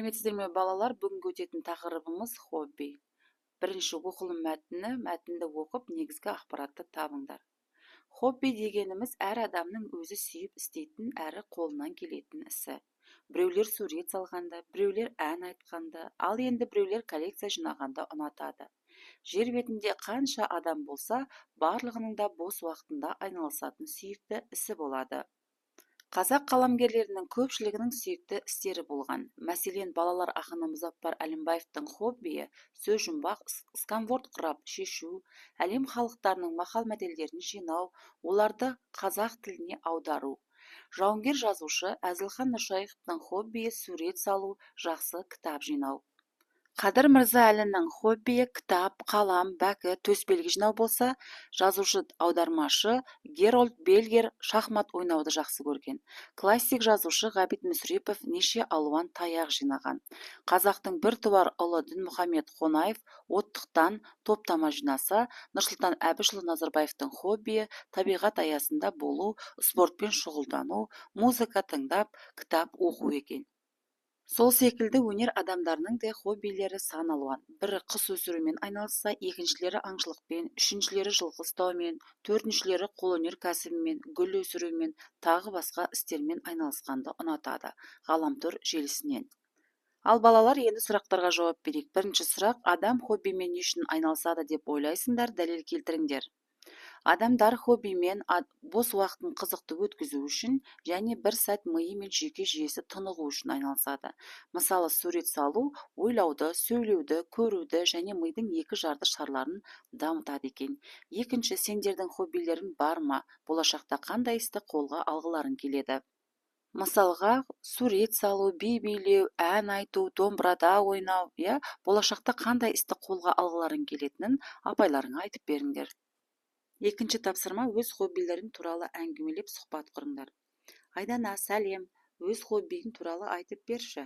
Сәлеметсіздер ме балалар? Бүгінгі өтетін тақырыбымыз хобби. Бірінші оқылым мәтіні, мәтінді оқып, негізгі ақпаратты табыңдар. Хобби дегеніміз әр адамның өзі сүйіп істейтін әрі қолынан келетін ісі. Біреулер сурет салғанда, біреулер ән айтқанда, ал енді біреулер коллекция жинағанда ұнатады. Жер бетінде қанша адам болса, барлығының да бос уақытында айналысатын сүйікті ісі болады. Қазақ қаламгерлерінің көпшілігінің сүйікті істері болған. Мәселен, балалар ақыны Мұзаффар Әлімбаевтың хоббиі сөз жұмбақ, сканворд құрап шешу, әлем халықтарының мақал-мәтелдерін жинау, оларды қазақ тіліне аудару. Жауынгер жазушы Әзілхан Нұршайықовтың хоббиі сурет салу, жақсы кітап жинау. Қадыр Мырза Әлінің хоббиі кітап, қалам, бәкі, төсбелгі жинау болса, жазушы аудармашы Герольд Бельгер шахмат ойнауды жақсы көрген. Классик жазушы Ғабит Мүсірепов неше алуан таяқ жинаған. Қазақтың бір туар ұлы Дінмұхамед Қонаев оттықтан топтама жинаса, Нұрсұлтан Әбішұлы Назарбаевтың хоббиі табиғат аясында болу, спортпен шұғылдану, музыка тыңдап, кітап оқу екен. Сол секілді өнер адамдарының да хоббилері сан алуан. Бірі құс өсірумен айналысса, екіншілері аңшылықпен, үшіншілері жылқы ұстаумен, төртіншілері қолөнер кәсібімен, гүл өсірумен, тағы басқа істермен айналысқанды ұнатады, ғаламтор желісінен. Ал балалар, енді сұрақтарға жауап берейік. Бірінші сұрақ: адам хоббимен не үшін айналысады деп ойлайсыңдар? Дәлел келтіріңдер. Адамдар хоббимен бос уақытын қызықты өткізу үшін және бір сәт миы мен жүйке жүйесі тынығу үшін айналысады. Мысалы, сурет салу ойлауды, сөйлеуді, көруді және мидың екі жарды шарларын дамытады екен. Екінші, сендердің хоббилерің бар ма? Болашақта қандай істі қолға алғыларың келеді? Мысалға, сурет салу, би билеу, ән айту, домбырада ойнау, болашақта қандай істі қолға алғыларың келетінін апайларыңа айтып беріңдер. Екінші тапсырма: өз хоббилерің туралы әңгімелеп сұхбат құрыңдар. Айдана, сәлем, өз хоббиің туралы айтып берші.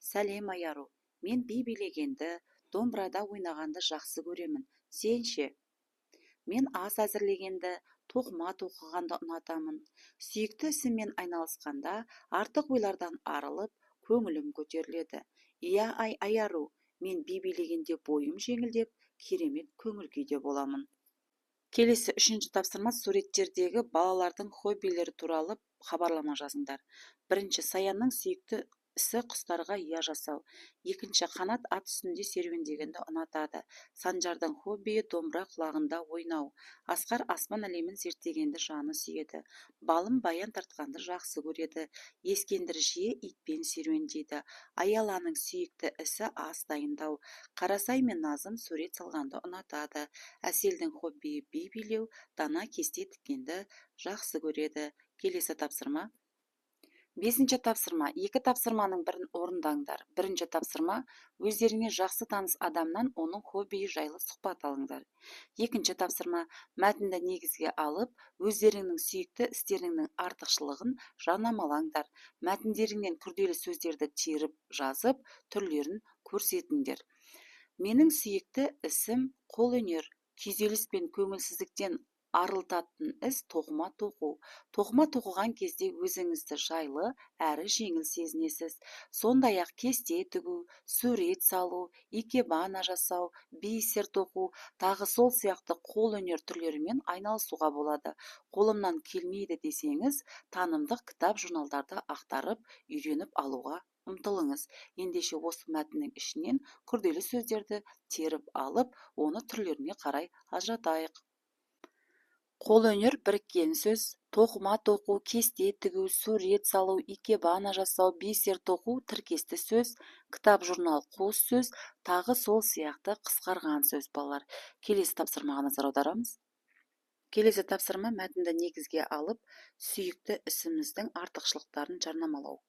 Сәлем, Аяру, мен би билегенді, домбырада ойнағанды жақсы көремін. Сен ше? Мен ас әзірлегенді, тоқыма тоқығанды ұнатамын. Сүйікті ісіммен айналысқанда артық ойлардан арылып, көңілім көтеріледі. Иә, Аяру, мен би билегенде бойым жеңілдеп, керемет көңіл күйде боламын. Келесі үшінші тапсырма: суреттердегі балалардың хоббилері туралы хабарлама жазыңдар. Бірінші, Саянның сүйікті ісі құстарға ұя жасау. Екінші, Қанат ат үстінде серуендегенді ұнатады. Санжардың хоббиі домбыра құлағында ойнау. Асқар аспан әлемін зерттегенді жаны сүйеді. Балым баян тартқанды жақсы көреді. Ескендір жиі итпен серуендейді. Аяланың сүйікті ісі ас дайындау. Қарасай мен Назым сурет салғанды ұнатады. Әселдің хоббиі би билеу, Дана кесте тіккенді жақсы көреді. Келесі тапсырма. Бесінші тапсырма. Екі тапсырманың бірін орындаңдар. Бірінші тапсырма: өздеріңе жақсы таныс адамнан оның хоббиі жайлы сұхбат алыңдар. Екінші тапсырма: мәтінді негізге алып, өздеріңнің сүйікті істеріңнің артықшылығын жарнамалаңдар. Мәтіндеріңнен күрделі сөздерді теріп жазып, түрлерін көрсетіңдер. Менің сүйікті ісім қолөнер. Күйзеліс пен көңілсіздіктен арылтатын іс тоқыма тоқу. Тоқыма тоқыған кезде өзіңізді жайлы әрі жеңіл сезінесіз. Сондай-ақ кесте тігу, сурет салу, икебана жасау, бисер тоқу, тағы сол сияқты қолөнер түрлерімен айналысуға болады. Қолымнан келмейді десеңіз, танымдық кітап журналдарды ақтарып, үйреніп алуға ұмтылыңыз. Ендеше осы мәтіннің ішінен күрделі сөздерді теріп алып, оны түрлеріне қарай ажыратайық. Қолөнер біріккен сөз: тоқыма тоқу, кесте тігу, сурет салу, икебана жасау, бисер тоқу тіркесті сөз, кітап журнал қос сөз, тағы сол сияқты қысқарған сөз балалар. Келесі тапсырмаға назар аударамыз. Келесі тапсырма: мәтінді негізге алып, сүйікті ісіміздің артықшылықтарын жарнамалау.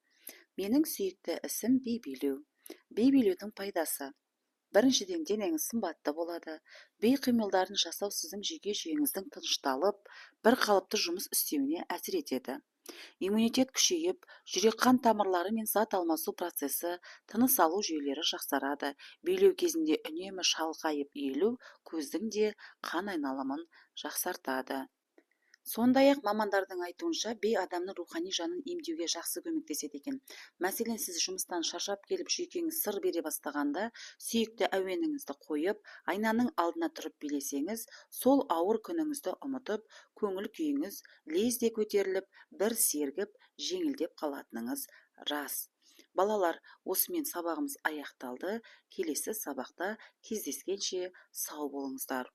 Менің сүйікті ісім би билеу. Би билеудің пайдасы: біріншіден, денеңіз сымбатты болады. Би қимылдарын жасау сіздің жүйке жүйеңіздің тынышталып, бір қалыпты жұмыс істеуіне әсер етеді. Иммунитет күшейіп, жүрек-қан тамырлары мен зат алмасу процесі, тыныс алу жүйелері жақсарады. Билеу кезінде үнемі шалқайып иілу көздің де қан айналымын жақсартады. Сондай-ақ мамандардың айтуынша, бейадамның рухани жанын емдеуге жақсы көмектеседі екен. Мәселен, сіз жұмыстан шаршап келіп, жүйкеңіз сыр бере бастағанда, сүйікті әуеніңізді қойып, айнаның алдына тұрып билесеңіз, сол ауыр күніңізді ұмытып, көңіл күйіңіз лезде көтеріліп, бір сергіп, жеңілдеп қалатыныңыз рас. Балалар, осымен сабағымыз аяқталды. Келесі сабақта кездескенше сау болыңыздар.